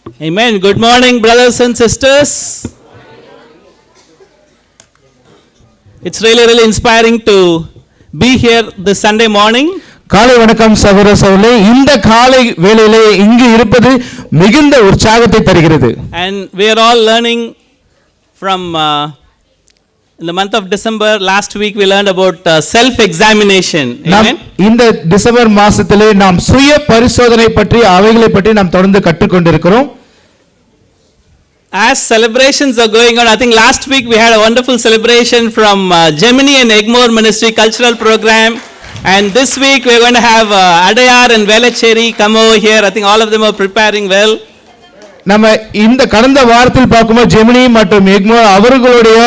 Amen. Good morning, brothers and sisters. It's really inspiring to be here this Sunday morning. காலை வணக்கம் சகோதர சகோதரிகளே, இந்த காலை வேளையிலே இங்கு இருப்பது மிகுந்த உற்சாகத்தை தருகிறது. And we are all learning from in the month of December. Last week we learned about self examination. Amen. இந்த டிசம்பர் மாசத்திலே நாம் சுய பரிசோதனை பற்றி அவைகளை பற்றி நாம் தொடர்ந்து கற்றுக்கொண்டிருக்கிறோம். As celebrations are going on, I think last week we had a wonderful celebration from Gemini and Egmore Ministry cultural program, and this week we are going to have Adayar and Velachery come over here. I think all of them are preparing well. நம்ம இந்த கடந்த வாரத்தில் பார்க்கும்போது ஜெமினி மற்றும் எக்மோர் அவர்களுடைய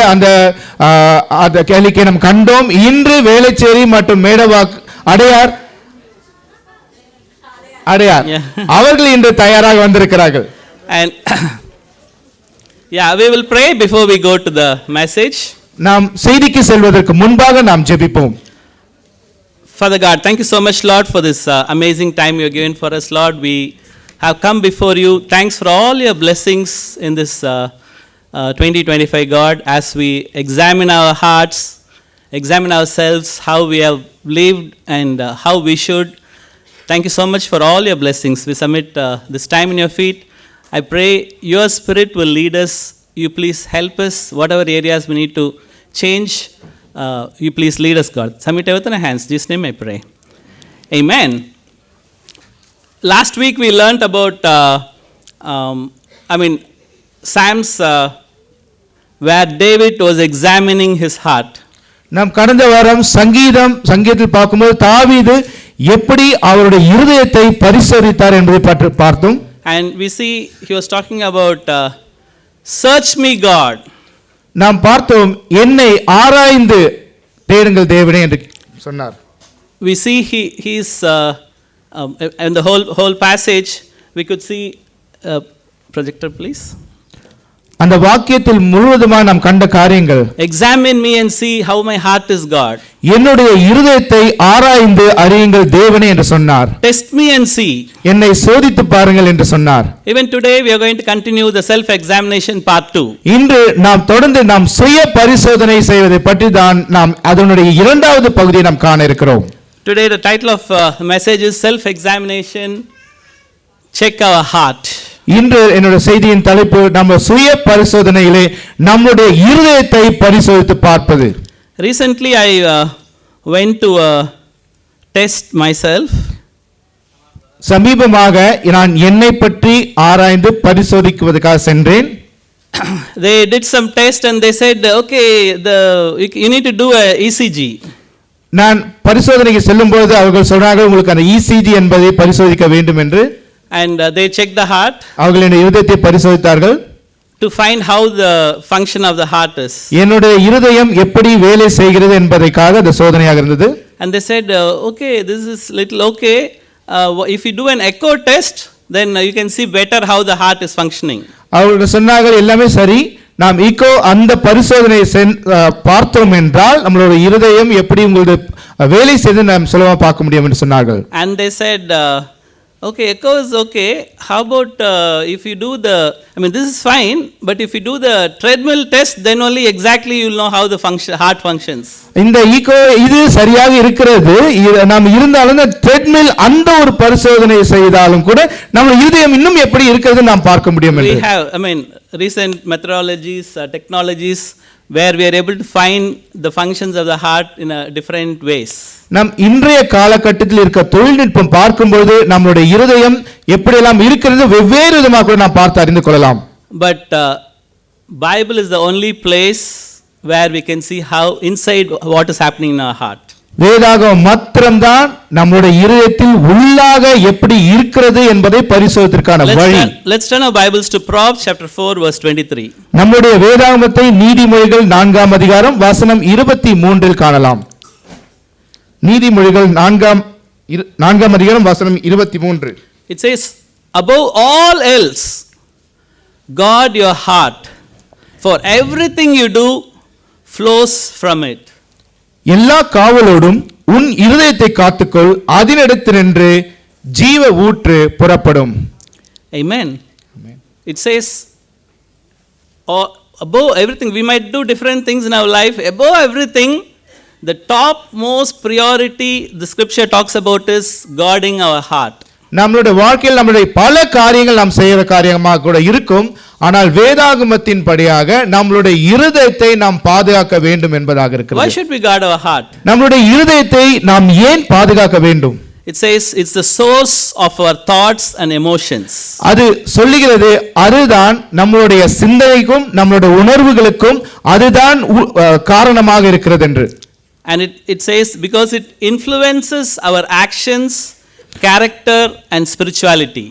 அந்த கேளிக்கை நாம் கண்டோம். இன்று வேலைச்சேரி மற்றும் மேடவாக் அடையார் அவர்கள் இன்று தயாராக வந்திருக்கிறார்கள். And yeah, we will pray before we go to the message. நாம் செய்திக்கு செல்வதற்கு முன்பாக நாம் ஜெபிப்போம். Father God, thank you so much, Lord, for this amazing time you have given for us, Lord. We have come before you. Thanks for all your blessings in this 2025, God, as we examine our hearts, examine ourselves, how we have lived and how we should. Thank you so much for all your blessings. We submit this time in your feet. I pray your Spirit will lead us. You please help us, whatever areas we need to change. You please lead us, God. Submit everything in your hands. In Jesus' name I pray. Amen. Last week we learnt about, Psalms where David was examining his heart. நாம் கடந்த வாரம் சங்கீதத்தில் பார்க்கும்போது தாவீது எப்படி அவருடைய இருதயத்தை பரிசோதித்தார் என்பதை பற்றி பார்த்தோம். And we see he was talking about search me, God. நாம் பார்த்தோம் என்னை ஆராய்ந்து தேடுங்கள் தேவனே என்று சொன்னார். We see he's in the whole passage we could see projector please. அந்த வாக்கியத்தில் முழுவதுமாக நாம் கண்ட காரியங்கள், examine me and see how my heart is, God. என்னுடைய இருதயத்தை ஆராய்ந்து அறியுங்கள் தேவனே என்று சொன்னார். Test me and see. என்னை சோதித்து பாருங்கள் என்று சொன்னார். Even today we are going to continue the self examination part 2. இன்று நாம் தொடர்ந்து நாம் சுய பரிசோதனை செய்வதை பற்றி தான் நாம் அதனுடைய இரண்டாவது பகுதியை நாம் காண இருக்கிறோம். Today the title of message is self examination, check our heart. இன்று என்னோட செய்தியின் தலைப்பு நம்ம சுய பரிசோதனையிலே நம்முடைய இருதயத்தை பரிசோதித்து பார்ப்பது. Recently I went to test myself. சமீபமாக நான் என்னை பற்றி ஆராய்ந்து பரிசோதிக்குவதற்காக சென்றேன். They did some test and they said okay you need to do a ECG. நான் பரிசோதனைக்கு செல்லும்போது அவர்கள் சொன்னார்கள் உங்களுக்கு அந்த ECG என்பதை பரிசோதிக்க வேண்டும் என்று. And they checked the heart. அவர்கள் என்னுடைய இருதயத்தை பரிசோதித்தார்கள். To find how the function of the heart is. என்னுடைய இருதயம் எப்படி வேலை செய்கிறது என்பதற்காக அந்த சோதனையாக இருந்தது. And they said okay this is little okay. If you do an echo test then you can see better how the heart is functioning. அவர்கள் சொன்னார்கள் எல்லாமே சரி, நாம் ஈகோ அந்த பரிசோதனையை பார்த்தோம் என்றால் நம்மளுடைய இருதயம் எப்படி உங்களுடைய வேலை செய்து நாம் சுலபமாக பார்க்க முடியும் என்று சொன்னார்கள். And they said okay, echo is okay. How about if you do this is fine, but if you do the treadmill test, then only exactly you will know how the heart functions. இந்த ego இது சரியாக இருக்கிறது. நாம் இருந்தாலும் இந்த treadmill அந்த ஒரு பரிசோதனை செய்தாலும் கூட நம்ம இருதயம் இன்னும் எப்படி இருக்கிறது நாம் பார்க்க முடியும். We have recent methodologies, technologies where we are able to find the functions of the heart in a different ways. நாம் இன்றைய காலகட்டத்தில் இருக்க தொழில்நுட்பம் பார்க்கும்போது நம்மளுடைய இருதயம் எப்படியெல்லாம் இருக்கிறது வெவ்வேறு விதமாக கூட நாம் பார்த்து அறிந்து கொள்ளலாம். But Bible is the only place where we can see how inside what is happening in our heart. வேதாகமம் மாத்திரம்தான் நம்முடைய இருதயத்தில் உள்ளாக எப்படி இருக்கிறது என்பதை பரிசோதிப்பதற்கான வழி. Let's turn our Bibles to Proverbs chapter 4 verse 23. நம்முடைய வேதாகமத்தை நீதிமொழிகள் 4ஆம் அதிகாரம் வசனம் 23இல் காணலாம். நீதிமொழிகள் 4ஆம் அதிகாரம் வசனம் 23. It says, above all else guard your heart, for everything you do flows from it. எல்லா காவலோடும் உன் இருதயத்தை காத்துக்கொள், அதனிடத்தினின்று ஜீவ ஊற்று புறப்படும். Amen. it says, or above everything, we might do different things in our life. Above everything, the top most priority the scripture talks about is guarding our heart. நம்மளுடைய வாழ்க்கையில் நம்மளுடைய பல காரியங்கள் நாம் செய்கிற காரியமாக கூட இருக்கும். ஆனால் வேதாகமத்தின் படியாக நம்மளுடைய இருதயத்தை நாம் பாதுகாக்க வேண்டும் என்பதாக Why இருக்கிறது. should we guard our heart? நம்மளுடைய இருதயத்தை நாம் ஏன் பாதுகாக்க வேண்டும்? It says it's the source of our thoughts and emotions. அது சொல்லுகிறது, அதுதான் நம்மளுடைய சிந்தனைக்கும் நம்மளுடைய உணர்வுகளுக்கும் அதுதான் காரணமாக இருக்கிறது என்று. And it says because it influences our actions, character and spirituality.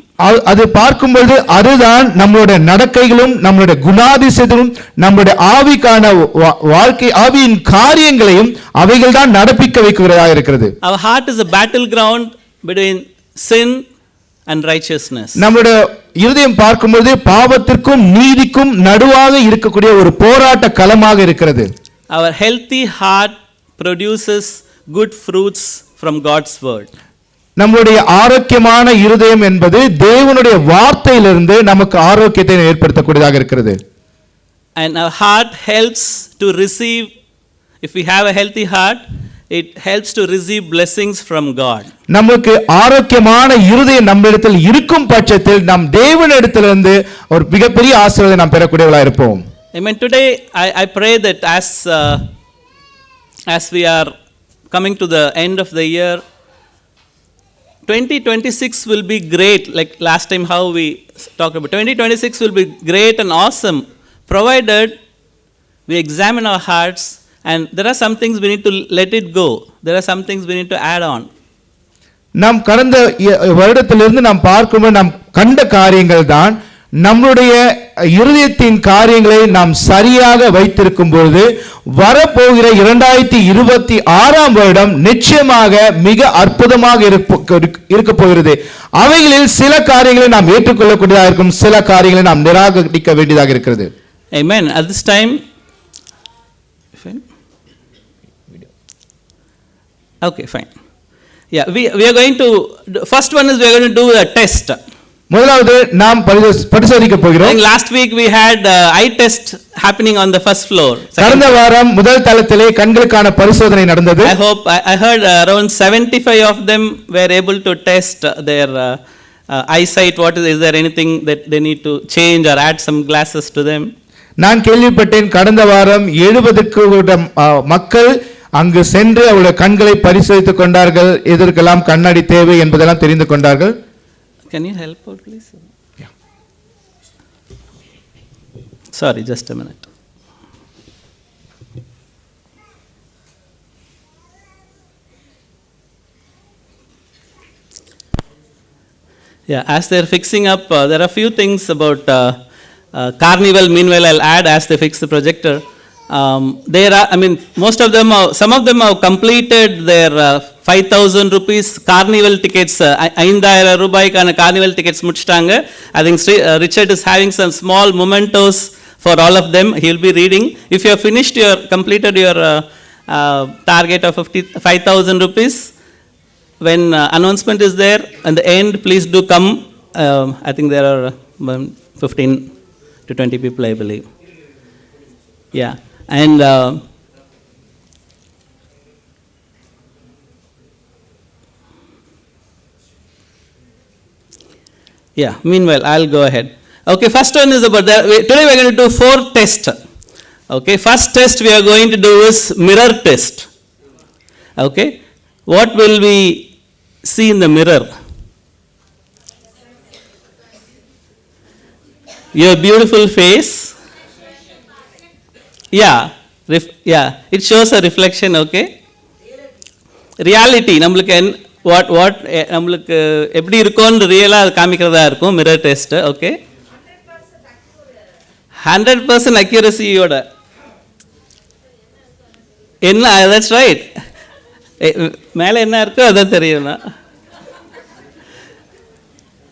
அது பார்க்கும்போது அதுதான் நம்மளுடைய நடக்கைகளும் நம்மளுடைய குணாதிசயங்களும் நம்மளுடைய ஆவிக்கான வாழ்க்கை ஆவியின் காரியங்களையும் அவைகள் தான் நடப்பிக்க வைக்கிறதாக இருக்கிறது. Our heart is a battleground between sin and righteousness. நம்மளுடைய இருதயம் பார்க்கும்போது பாவத்திற்கும் நீதிக்கும் நடுவாக இருக்கக்கூடிய ஒரு போராட்ட களமாக இருக்கிறது. Our healthy heart produces good fruits from God's word. நம்முடைய ஆரோக்கியமான இருதயம் என்பது தேவனுடைய வார்த்தையிலிருந்து நமக்கு ஆரோக்கியத்தை ஏற்படுத்தக்கூடியதாக இருக்கிறது. And our heart helps to receive, if we have a healthy heart, it helps to receive blessings from God. நமக்கு ஆரோக்கியமான இருதயம் நம்மிடத்தில் இருக்கும் பட்சத்தில் நாம் தேவனிடத்திலிருந்து ஒரு மிகப்பெரிய ஆசீர்வாதத்தை நாம் பெறக்கூடியவர்களாக இருப்போம். Amen. Today I pray that as we are coming to the end of the year, 2026 will be great, like last time how we talked about. 2026 will be great and awesome, provided we examine our hearts, and there are some things we need to let it go. There are some things we need to add on. நாம் கடந்த வருடத்திலிருந்து நாம் பார்க்கும்போது நாம் கண்ட காரியங்கள் தான் நம்முடைய இருதயத்தின் காரியங்களை நாம் சரியாக வைத்திருக்கும் பொழுது வரப்போகிற 2026 வருடம் நிச்சயமாக மிக அற்புதமாக இருக்க போகிறது. அவைகளில் சில காரியங்களை நாம் ஏற்றுக்கொள்ளக்கூடியதாக இருக்கும், சில காரியங்களை நாம் நிராகரிக்க வேண்டியதாக இருக்கிறது. Amen. At this time, okay, fine. Yeah, we are going to, first one is we are going to do a test. முதலாவது நாம் பரிசோதிக்க போகிறோம். Last week we had eye test happening on the first floor. கடந்த வாரம் முதல் தளத்திலே கண்களுக்கான பரிசோதனை நடந்தது. I heard around 75 of them were able to test their eyesight. Is there anything that they need to change or add some glasses to them? நான் கேள்விப்பட்டேன் கடந்த வாரம் 70க்கு மக்கள் அங்கு சென்று அவருடைய கண்களை பரிசோதித்துக் கொண்டார்கள். எதற்கெல்லாம் கண்ணாடி தேவை என்பதெல்லாம் தெரிந்து கொண்டார்கள். Can you help out, please? Yeah. Sorry, just a minute. Yeah, as they're fixing up, there are a few things about Carnival. Meanwhile, I'll add as they fix the projector. There are, most of them, some of them have completed their 5,000 rupees carnival tickets. 5,000 ரூபாய்க்கான carnival tickets முடிச்சிட்டாங்க. I think Richard is having some small mementos for all of them. He will be reading. If you have completed your target of 5,000 rupees, when announcement is there at the end, please do come. I think there are 15 to 20 people, I believe. Yeah. And yeah, meanwhile, I'll go ahead. Okay, first one is about that. Today we are going to do 4 tests. Okay, first test we are going to do is mirror test. Okay, what will we see in the mirror? Your beautiful face. Yeah, it shows a reflection. Okay, reality. நம்மளுக்கு what நம்மளுக்கு எப்படி இருக்கும்னு ரியலா அது காமிக்கிறதா இருக்கும் mirror test. Okay, 100% accuracy-யோட என்ன, that's right. மேலே என்ன இருக்கோ அதான் தெரியும்னா.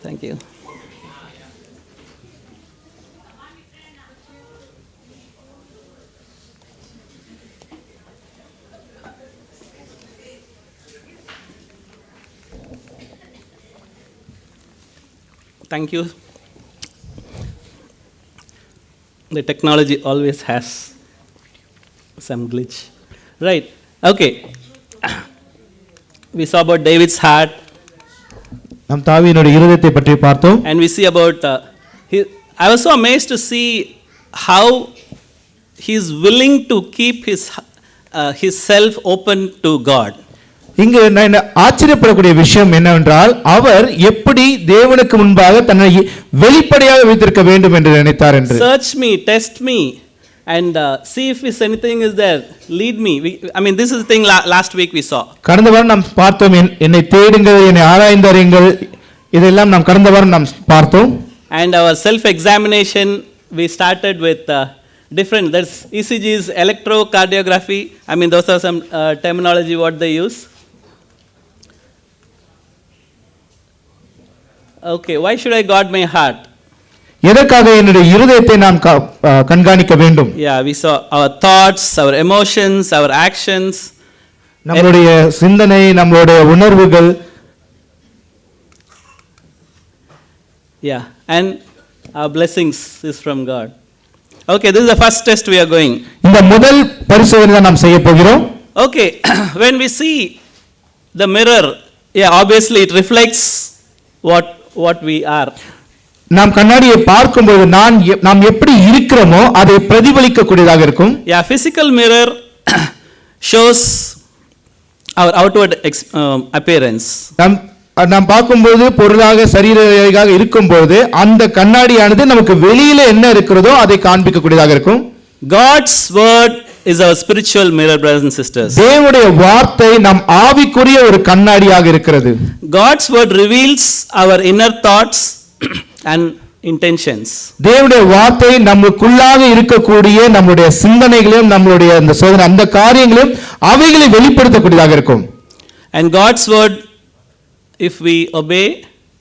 Thank you. Thank you. The technology always has some glitch. Right. Okay. We saw about David's heart, நாம் தாவீதினுடைய இருதயத்தை பற்றி பார்த்தோம். and we see about. I was so amazed to see how he is willing to keep his self open to God. இங்கு நான் ஆச்சரியப்படக்கூடிய விஷயம் என்னவென்றால் அவர் எப்படி தேவனுக்கு முன்பாக தன்னை வெளிப்படையாக வைத்திருக்க வேண்டும் என்று நினைத்தார் என்று. Search me, test me, and see if anything is there. Lead me. I mean, this is the thing last week we saw. கடந்த வாரம் நாம் பார்த்தோம், என்னை தேடுங்கள், என்னை ஆராய்ந்தறியுங்கள், இதெல்லாம் நாம் கடந்த வாரம் நாம் பார்த்தோம். And our self-examination, we started with different. There's ECGs, electrocardiography. I mean, those are some terminology what they use. Okay, why should I guard my heart? எதற்காக என்னுடைய இருதயத்தை நாம் கண்காணிக்க வேண்டும்? Yeah, we saw our thoughts, our emotions, our actions. நம்மளுடைய சிந்தனை, நம்மளுடைய உணர்வுகள். Yeah, and our blessings is from God. Okay, this is the first test we are going. இந்த முதல் பரிசோதனை தான் நாம் செய்ய போகிறோம். Okay, when we see the mirror, yeah, obviously it reflects what we are. நாம் கண்ணாடியை பார்க்கும்போது நாம் எப்படி இருக்கிறோமோ அதை பிரதிபலிக்க கூடியதாக இருக்கும். Yeah, physical mirror shows our outward appearance. நாம் பார்க்கும்போது பொருளாக சரீரமாக இருக்கும்போது அந்த கண்ணாடியானது நமக்கு வெளியில என்ன இருக்கிறதோ அதை காண்பிக்க கூடியதாக இருக்கும். God's word is our spiritual mirror, brothers and sisters. தேவனுடைய வார்த்தை நம் ஆவிக்குரிய ஒரு கண்ணாடியாக இருக்கிறது. God's word reveals our inner thoughts and intentions. தேவனுடைய வார்த்தை நமக்குள்ளாக இருக்கக்கூடிய நம்முடைய சிந்தனைகளையும் நம்மளுடைய அந்த காரியங்களையும் அவைகளை வெளிப்படுத்தக்கூடியதாக இருக்கும். And God's word, if we obey,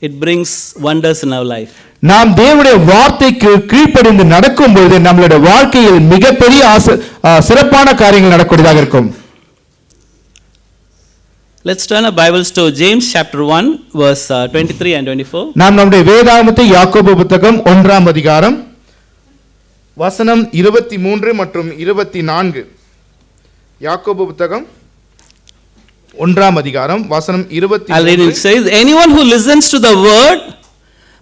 it brings wonders in our life. நாம் தேவனுடைய வார்த்தைக்கு கீழ்ப்படிந்து நடக்கும்போது நம்மளுடைய வாழ்க்கையில் மிகப்பெரிய சிறப்பான காரியங்கள் நடக்கூடியதாக இருக்கும். Let's turn our Bibles to James chapter 1 verse 23 and 24. நாம் நம்முடைய வேதாகமத்தை யாக்கோபு புத்தகம் 1ஆம் அதிகாரம் வசனம் 23 மற்றும் 24. யாக்கோபு புத்தகம் 1ஆம் அதிகாரம் வசனம் 23. I'll read it. It says, anyone who listens to the word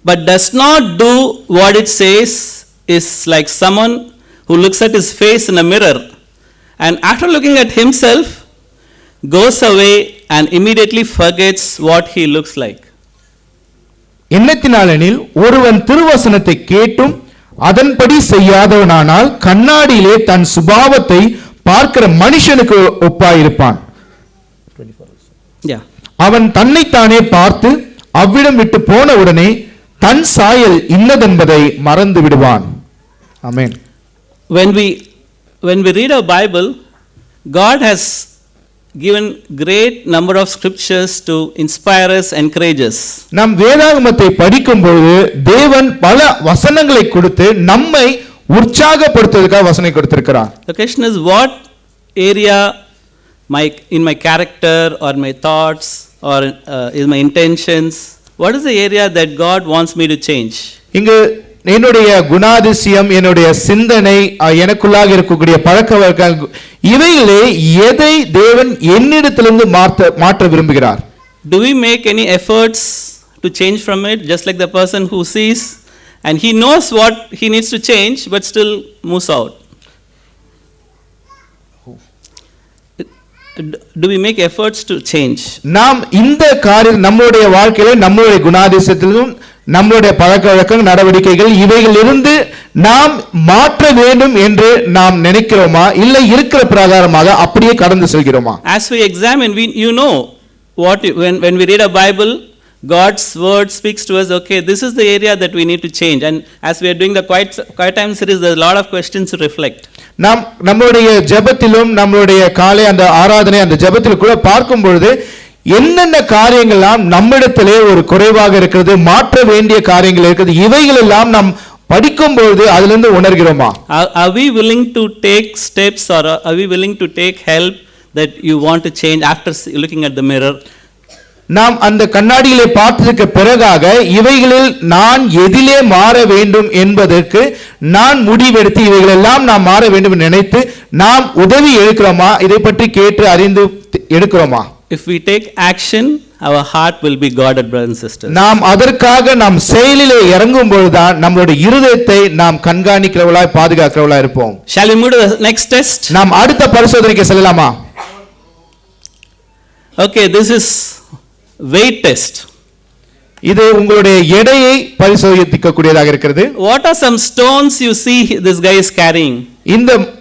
but does not do what it says is like someone who looks at his face in a mirror and after looking at himself goes away and immediately forgets what he looks like. என்னத்தினாலெனில் ஒருவன் திருவசனத்தை கேட்டும் அதன்படி செய்யாதவனானால் கண்ணாடியிலே தன் சுபாவத்தை பார்க்கிற மனுஷனுக்கு ஒப்பாயிருப்பான். அவன் தன்னைத்தானே பார்த்து அவ்விடம் விட்டு போன உடனே தன் சாயல் இன்னதென்பதை மறந்து விடுவான். ஆமென். When we read our Bible, God has given great number of scriptures to inspire us, encourage us. நாம் வேதாகமத்தை படிக்கும்போது தேவன் பல வசனங்களை கொடுத்து நம்மை உற்சாகப்படுத்துவதற்காக வசனம் கொடுத்திருக்கிறார். The question is, what area in my character or my thoughts or is my intentions, what is the area that God wants me to change? இங்கு என்னுடைய குணாதிசயம், என்னுடைய சிந்தனை, எனக்குள்ளாக இருக்கக்கூடிய பழக்கவழக்கங்கள், இவைகளே எதை தேவன் என்னிடத்திலிருந்து மாற்ற விரும்புகிறார்? Do we make any efforts to change from it, just like the person who sees and he knows what he needs to change but still moves out? Do we make efforts to change? நாம் இந்த காரியம் நம்முடைய வாழ்க்கையில நம்முடைய குணாதிசயத்திலும் நம்முடைய பழக்கவழக்கம், நடவடிக்கைகள் இவைகளிலிருந்து நாம் மாற்ற வேண்டும் என்று நாம் நினைக்கிறோமா, இல்லை இருக்கிற பிரகாரமாக அப்படியே கடந்து செல்கிறோமா? As we examine, when we read a Bible, God's word speaks to us. Okay, this is the area that we need to change. And as we are doing the quiet time series, there's a lot of questions to reflect. நாம் நம்மளுடைய ஜெபத்திலும் நம்மளுடைய காலை அந்த ஆராதனை அந்த ஜெபத்தில் கூட பார்க்கும் பொழுது என்னென்ன காரியங்கள்லாம் நம்மிடத்திலே ஒரு குறைவாக இருக்கிறது, மாற்ற வேண்டிய காரியங்கள் இருக்கிறது, இவைகள் எல்லாம் நாம் படிக்கும்போது அதிலிருந்து உணர்கிறோமா? Are we willing to take steps, or are we willing to take help that you want to change after looking at the mirror? நாம் அந்த கண்ணாடியிலே பார்த்ததுக்கு பிறகாக இவைகளில் நான் எதிலே மாற வேண்டும் என்பதற்கு நான் முடிவெடுத்து இவைகளெல்லாம் நாம் மாற வேண்டும் என்று நினைத்து நாம் உதவி எடுக்கிறோமா? இதை பற்றி கேட்டு அறிந்து எடுக்கிறோமா? If we take action, our heart will be guarded, brothers and sisters. நாம் அதற்காக நாம் செயலிலே இறங்கும் பொழுதுதான் நம்மளுடைய இருதயத்தை நாம் கண்காணிக்கிறவளாய் பாதுகாக்கிறவளாய் இருப்போம். Shall we move to the next test? நாம் அடுத்த பரிசோதனைக்கு செல்லலாமா? Okay, this is weight test. இது உங்களுடைய எடையை பரிசோதிக்க கூடியதாக இருக்கிறது. What are some stones you see this guy is carrying?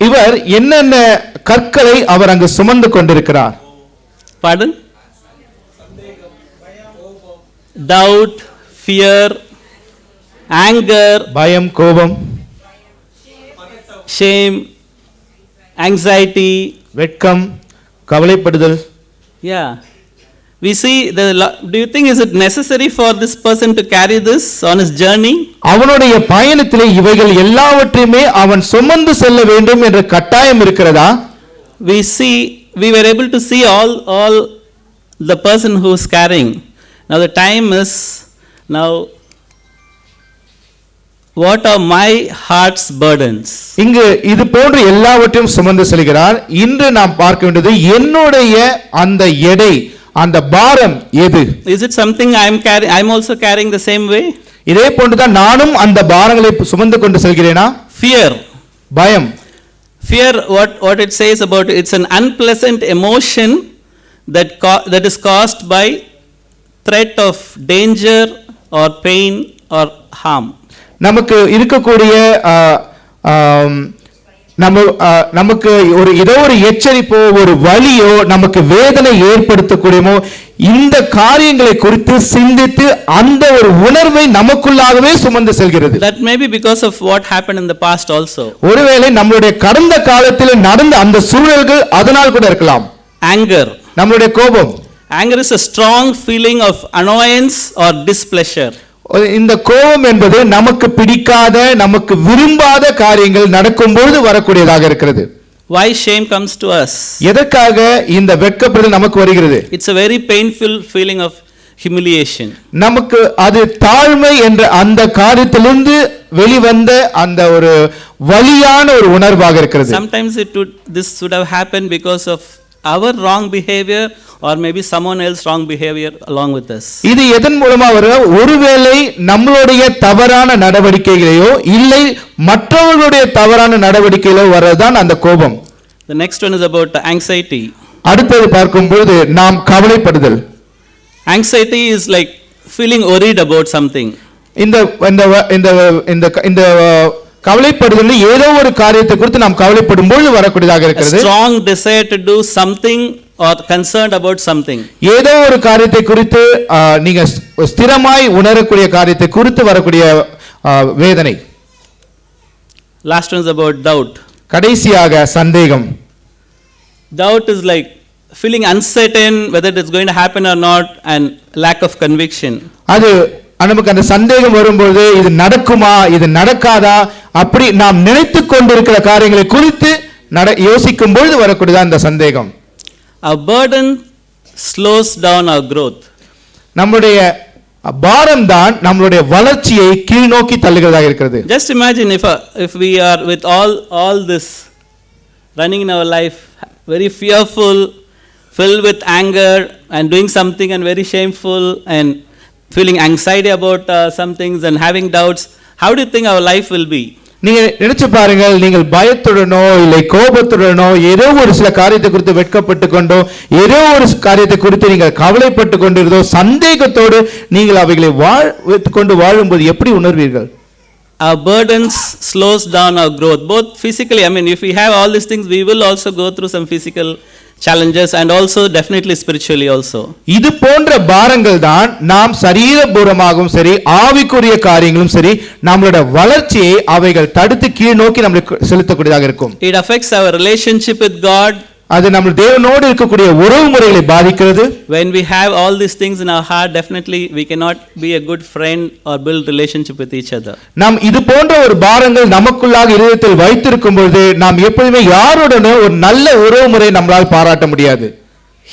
இவர் என்னென்ன கற்களை அவர் அங்கு சுமந்து கொண்டிருக்கிறார்? Pardon? Doubt, fear, anger, பயம், கோபம், shame, anxiety. வெட்கம், கவலைப்படுதல். Yeah. We see do you think is it necessary for this person to carry this on his journey? அவனுடைய பயணத்திலே இவைகள் எல்லாவற்றையுமே அவன் சுமந்து செல்ல வேண்டும் என்ற கட்டாயம் இருக்கிறதா? We were able to see all the person who is carrying. Now the time is now. What are my heart's burdens? இங்கு இது போன்ற எல்லாவற்றையும் சுமந்து செல்கிறார். இன்று நாம் பார்க்க வேண்டியது என்னுடைய அந்த எடை, அந்த பாரம் எது? Is it something I'm also carrying the same way? இதே போன்றுதான் நானும் அந்த பாரங்களை சுமந்து கொண்டு செல்கிறேனா? Fear. பயம். Fear, what it says about it, it's an unpleasant emotion that is caused by threat of danger or pain or harm. நமக்கு இருக்கக்கூடிய நமக்கு ஏதோ ஒரு எச்சரிப்போ ஒரு வலியோ நமக்கு வேதனை ஏற்படுத்தக்கூடியமோ இந்த காரியங்களை குறித்து சிந்தித்து அந்த ஒரு உணர்வை நமக்குள்ளாகவே சுமந்து செல்கிறது. That may be because of what happened in the past also. ஒருவேளை நம்மளுடைய கடந்த காலத்தில் நடந்த அந்த சூழல்கள் அதனால் கூட இருக்கலாம். Anger. நம்மளுடைய கோபம். Anger is a strong feeling of annoyance or displeasure. இந்த கோபம் என்பது நமக்கு பிடிக்காத நமக்கு விரும்பாத காரியங்கள் நடக்கும்போது வரக்கூடியதாக இருக்கிறது. Why shame comes to us? எதற்காக இந்த வெட்கப்படுதல் நமக்கு வருகிறது? It's a very painful feeling of humiliation. நமக்கு அது தாழ்மை என்ற அந்த காரியத்திலிருந்து வெளிவந்த அந்த ஒரு வலியான ஒரு உணர்வாக இருக்கிறது. Sometimes this would have happened because of our wrong behavior or maybe someone else wrong behavior along with us. இது எதன் மூலமா வரும்? ஒருவேளை நம்மளுடைய தவறான நடவடிக்கைகளையோ இல்லை மற்றவர்களுடைய தவறான நடவடிக்கைகளோ வரதான் அந்த கோபம். The next one is about anxiety. அடுத்தது பார்க்கும்போது நாம் கவலைப்படுதல். Anxiety is like feeling worried about something. இந்த இந்த இந்த கவலைப்படுதல் ஏதோ ஒரு காரியத்தை குறித்து நாம் கவலைப்படும் பொழுது வரக்கூடியதாக இருக்கிறது. Strong desire to do something or concerned about something. ஏதோ ஒரு காரியத்தை குறித்து நீங்க ஸ்திரமாய் உணரக்கூடிய காரியத்தை குறித்து வரக்கூடிய வேதனை. Last one is about doubt. கடைசியாக சந்தேகம். Doubt is like feeling uncertain whether it is going to happen or not and lack of conviction. அது நமக்கு அந்த சந்தேகம் வரும்போது இது நடக்குமா இது நடக்காதா அப்படி நாம் நினைத்து கொண்டிருக்கிற காரியங்களை குறித்து யோசிக்கும் பொழுது வரக்கூடியதா அந்த சந்தேகம். Our burden slows down our growth. நம்முடைய பாரம் தான் நம்மளுடைய வளர்ச்சியை கீழ் நோக்கி தள்ளுகிறதாக இருக்கிறது. Just imagine if we are with all this running in our life very fearful, filled with anger and doing something and very shameful and feeling anxiety about some things and having doubts, how do you think our life will be? நீங்க நினைச்சு பாருங்கள், நீங்கள் பயத்துடனோ இல்லை கோபத்துடனோ ஏதோ ஒரு சில காரியத்தை குறித்து வெட்கப்பட்டு கொண்டோ ஏதோ ஒரு காரியத்தை குறித்து நீங்கள் கவலைப்பட்டு கொண்டிருந்தோ சந்தேகத்தோடு நீங்கள் அவைகளை கொண்டு வாழும்போது எப்படி உணர்வீர்கள்? Our burdens slows down our growth, both physically. I mean, if we have all these things, we will also go through some physical challenges and also definitely spiritually also. இது போன்ற பாரங்கள் தான் நாம் சரீரபூர்வமாகவும் சரி ஆவிக்குரிய காரியங்களும் சரி நம்மளுடைய வளர்ச்சியை அவைகள் தடுத்து கீழ் நோக்கி நம்மளை செலுத்தக்கூடியதாக இருக்கும். It affects our relationship with God. அது நம்ம தேவனோடு இருக்கக்கூடிய உறவு முறைகளை பாதிக்கிறது. When we have all these things in our heart, definitely we cannot be a good friend or build relationship with each other. நாம் இது போன்ற ஒரு பாரங்கள் நமக்குள்ளாக இதயத்தில் வைத்திருக்கும் பொழுது நாம் எப்பொழுதுமே யாருடனோ ஒரு நல்ல உறவு முறை நம்மால் பாராட்ட முடியாது.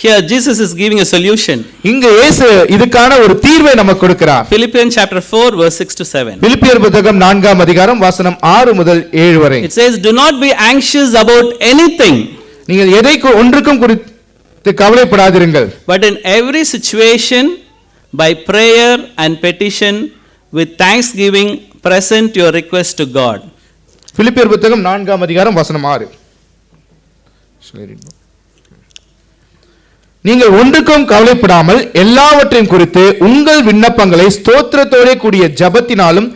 Here Jesus is giving a solution. இங்க இயேசு இதுக்கான ஒரு தீர்வை நமக்கு கொடுக்கிறார். Philippians chapter 4 verse 6 to 7. பிலிப்பியர் புத்தகம் 4ஆம் அதிகாரம் வசனம் 6 முதல் 7 வரை. It says, "Do not be anxious about anything, நீங்கள் ஒன்றுக்கும் குறித்து கவலைப்படாதிருங்கள். but in every situation by prayer and petition with thanksgiving present your request to God." பிலிப்பியர் புத்தகம் 4ஆம் அதிகாரம் வசனம் 6. நீங்கள் ஒன்றுக்கும் கவலைப்படாமல் எல்லாவற்றையும் குறித்து உங்கள் விண்ணப்பங்களை ஸ்தோத்திரத்தோடே கூடிய ஜெபத்தினாலும்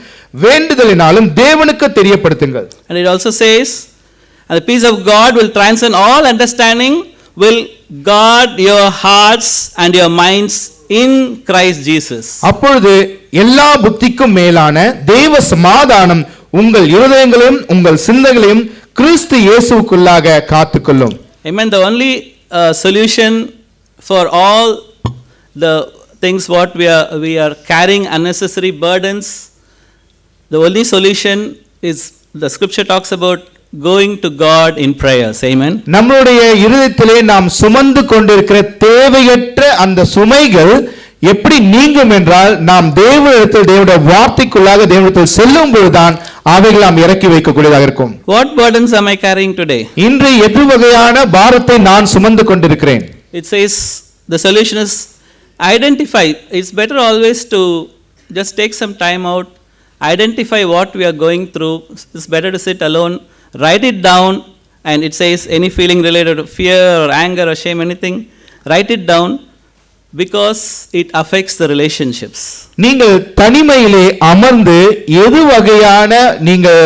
வேண்டுதலினாலும் தேவனுக்கு தெரியப்படுத்துங்கள். And it also says, "And the peace of God will transcend all understanding, will guard your hearts and your minds in Christ Jesus." அப்பொழுது எல்லா புத்திக்கும் மேலான தேவ சமாதானம் உங்கள் இருதயங்களையும் உங்கள் சிந்தைகளையும் கிறிஸ்து இயேசுவுக்குள்ளாக காத்துக்கொள்ளும். Amen. The only solution for all the things what we are carrying unnecessary burdens, the only solution is the scripture talks about going to God in prayers. Amen. நம்முடைய இருதயத்திலே நாம் சுமந்து கொண்டிருக்கிற தேவையற்ற அந்த சுமைகள் எப்படி நீங்கும் என்றால் நாம் தேவனிடத்தில் தேவனுடைய வார்த்தைக்குள்ளாக தேவனிடத்தில் செல்லும் பொழுதுதான் அவைகள் நாம் இறக்கி வைக்கக்கூடியதாக இருக்கும். What burdens am I carrying today? இன்று எது வகையான பாரத்தை நான் சுமந்து கொண்டிருக்கிறேன்? It says the solution is identify. It's better always to just take some time out, identify what we are going through. It's better to sit alone, write it down, and it says any feeling related to fear or anger or shame, anything, write it down because it affects the relationships. நீங்கள் தனிமையிலே அமர்ந்து எது வகையான நீங்கள்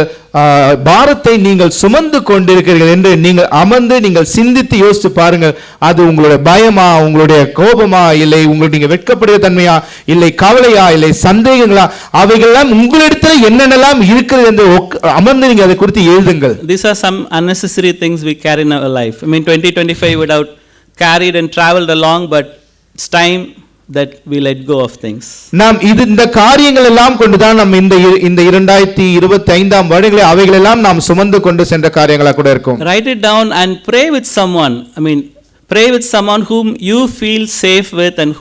பாரத்தை நீங்கள் சுமந்து கொண்டிருக்கிறீர்கள் என்று நீங்கள் அமர்ந்து நீங்கள் சிந்தித்து யோசித்து பாருங்கள். அது உங்களுடைய பயமா, உங்களுடைய கோபமா, இல்லை உங்களுக்கு நீங்க வெட்கப்படுகிற தன்மையா, இல்லை கவலையா, இல்லை சந்தேகங்களா, அவைகளெல்லாம் உங்களிடத்தில் என்னென்னலாம் இருக்கிறது என்று அமர்ந்து நீங்க அதை குறித்து எழுதுங்கள். These are some unnecessary things we carry in our life. I mean 2025 would have carried and traveled along, but it's time that we let go of things. நாம் இந்த காரியங்கள் எல்லாம் கொண்டுதான் நம்ம இந்த 2025ஆம் வருடங்களில் அவைகள் எல்லாம் நாம் சுமந்து கொண்டு சென்ற காரியங்களா கூட இருக்கும். Write it down and pray with someone. I mean pray with someone whom you feel safe with and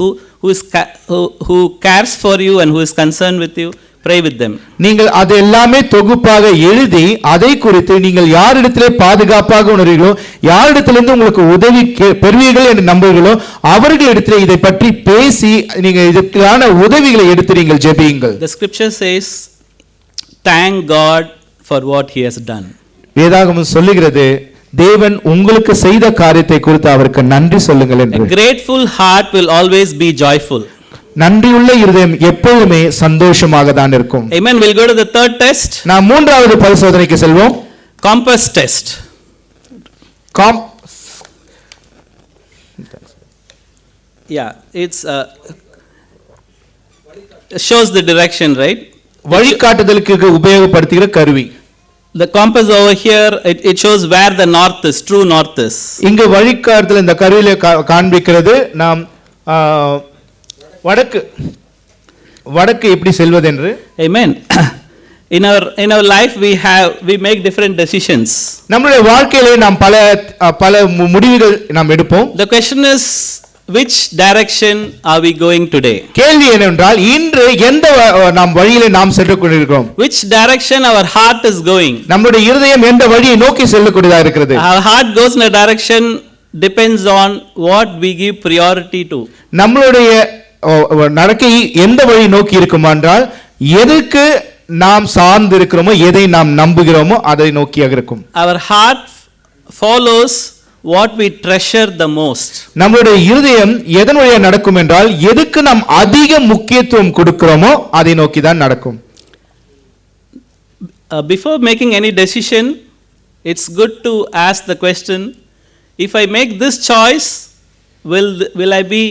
who cares for you and who is concerned with you. Pray with them. நீங்கள் அது எல்லாமே தொகுப்பாக எழுதி அதை குறித்து நீங்கள் யாரிடத்திலே பாதுகாப்பாக உணர்வீர்களோ, யாரிடத்திலிருந்து உங்களுக்கு உதவி பெறுவீர்கள் என்று நம்புவீர்களோ அவர்களிடத்திலே இதை பற்றி பேசி நீங்கள் இதற்கான உதவிகளை எடுத்து நீங்கள் ஜெபியுங்கள். The scripture says, thank God for what he has done. வேதாகமம் சொல்லுகிறது, தேவன் உங்களுக்கு செய்த காரியத்தை குறித்து அவருக்கு நன்றி சொல்லுங்கள் என்று. A grateful heart will always be joyful. நன்றியுள்ள இருதயம் எப்பொழுதுமே சந்தோஷமாக தான் இருக்கும். Amen. We'll go to the third test. நாம் மூன்றாவது பரிசோதனைக்கு செல்வோம். Compass test. Yeah, it's shows the direction, right? வழிகாட்டுதலுக்கு உபயோகப்படுத்துகிற கருவி. The compass over here, it shows where the north is, true north is. இங்க வழிகாட்டுதல் இந்த கருவியில காண்பிக்கிறது நாம் வடக்கு எப்படி செல்வது என்று. Amen. In our life we make different decisions. நம்முடைய வாழ்க்கையிலே நாம் பல முடிவுகள் நாம் எடுப்போம். The question is, which direction are we going today? கேள்வி என்னவென்றால், இன்று எந்த நாம் வழியிலே நாம் சென்று கொண்டிருக்கிறோம்? Which direction our heart is going? நம்முடைய இருதயம் எந்த வழியை நோக்கி செல்லக்கூடியதாக இருக்கிறது? Our heart goes in a direction depends on what we give priority to. நம்மளுடைய நடக்கை எந்த வழி நோக்கி இருக்கும் என்றால், எதற்கு நாம் சார்ந்து இருக்கிறோமோ, எதை நாம் நம்புகிறோமோ அதை நோக்கியாக இருக்கும். Our heart follows what we treasure the most. நம்மளுடைய இருதயம் எதன் வழியா நடக்கும் என்றால், எதுக்கு நாம் அதிக முக்கியத்துவம் கொடுக்கிறோமோ அதை நோக்கி தான் நடக்கும். Before making any decision, it's good to ask the question, if I make this choice, will I be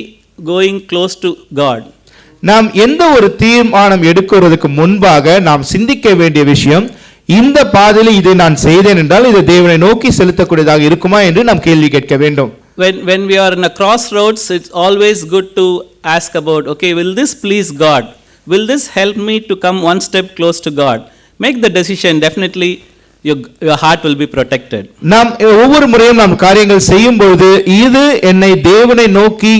going close to God? நாம் எந்த ஒரு தீர்மானம் எடுக்கிறதுக்கு முன்பாக நாம் சிந்திக்க வேண்டிய விஷயம், இந்த பாதையில் இதை நான் செய்தேன் என்றால் இது தேவனை நோக்கி செலுத்தக்கூடியதாக இருக்குமா என்று நாம் கேள்வி கேட்க வேண்டும். When we are in a crossroads, it's always good to ask about, okay, will this please God? Will this help me to come one step close to God? Make the decision. Definitely your heart will be protected. நாம் ஒவ்வொரு முறையும் நாம் காரியங்கள் செய்யும் பொழுது இது என்னை தேவனை நோக்கி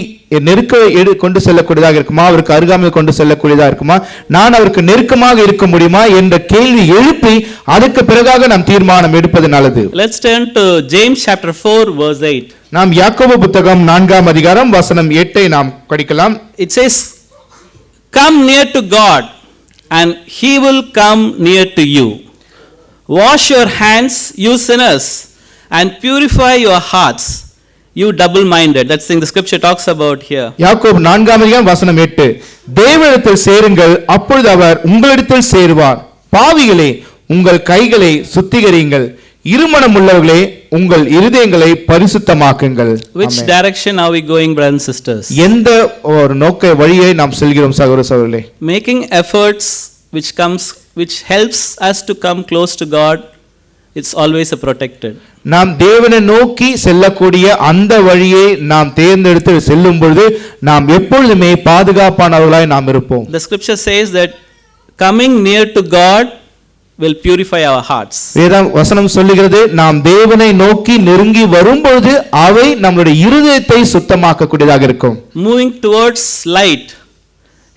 நெருக்க கொண்டு செல்லக்கூடியதாக இருக்குமா, அவருக்கு அருகாமையில் கொண்டு செல்லக்கூடியதாக இருக்குமா, நான் அவருக்கு நெருக்கமாக இருக்க முடியுமா என்ற கேள்வி எழுப்பி அதுக்கு பிறகாக நாம் தீர்மானம் எடுப்பது நல்லது. Let's turn to James chapter 4 verse 8. நாம் யாக்கோபு புத்தகம் 4ஆம் அதிகாரம் வசனம் 8ஐ நாம் படிக்கலாம். It says, "Come near to God and he will come near to you. Wash your hands, you sinners, and purify your hearts, you double-minded." That's the thing the scripture talks about here. யாக்கோபு 4ஆம் அதிகாரம் வசனம் 8. தேவனிடத்தில் சேருங்கள், அப்பொழுது அவர் உங்களிடத்தில் சேருவார். பாவிகளே, உங்கள் கைகளை சுத்திகரியுங்கள், இருமனம் உள்ளவர்களே, உங்கள் இருதயங்களை பரிசுத்தமாக்குங்கள். Which direction are we going, brothers and sisters? எந்த ஒரு நோக்க வழியை நாம் செல்கிறோம் சகோதர சகோதரிகளே? Making efforts which helps us to come close to God, it's always a protected. நாம் தேவனை நோக்கி செல்லக்கூடிய அந்த வழியை நாம் தேர்ந்தெடுத்து செல்லும் பொழுது நாம் எப்பொழுதுமே பாதுகாப்பானவர்களாய் நாம் இருப்போம். The scripture says that coming near to God will purify our hearts. வேதம் வசனம் சொல்லுகிறது, நாம் தேவனை நோக்கி நெருங்கி வரும்பொழுது அவை நம்முடைய இருதயத்தை சுத்தமாக்கக்கூடியதாக இருக்கும். Moving towards light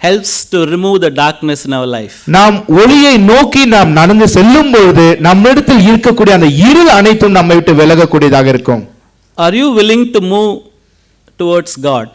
helps to remove the darkness in our life. நாம் ஒளியை நோக்கி நாம் நடந்து செல்லும் பொழுது நம்மிடத்தில் இருக்கக்கூடிய அந்த இருள் அனைத்தும் நம்மை விட்டு விலகக்கூடியதாக இருக்கும். Are you willing to move towards God?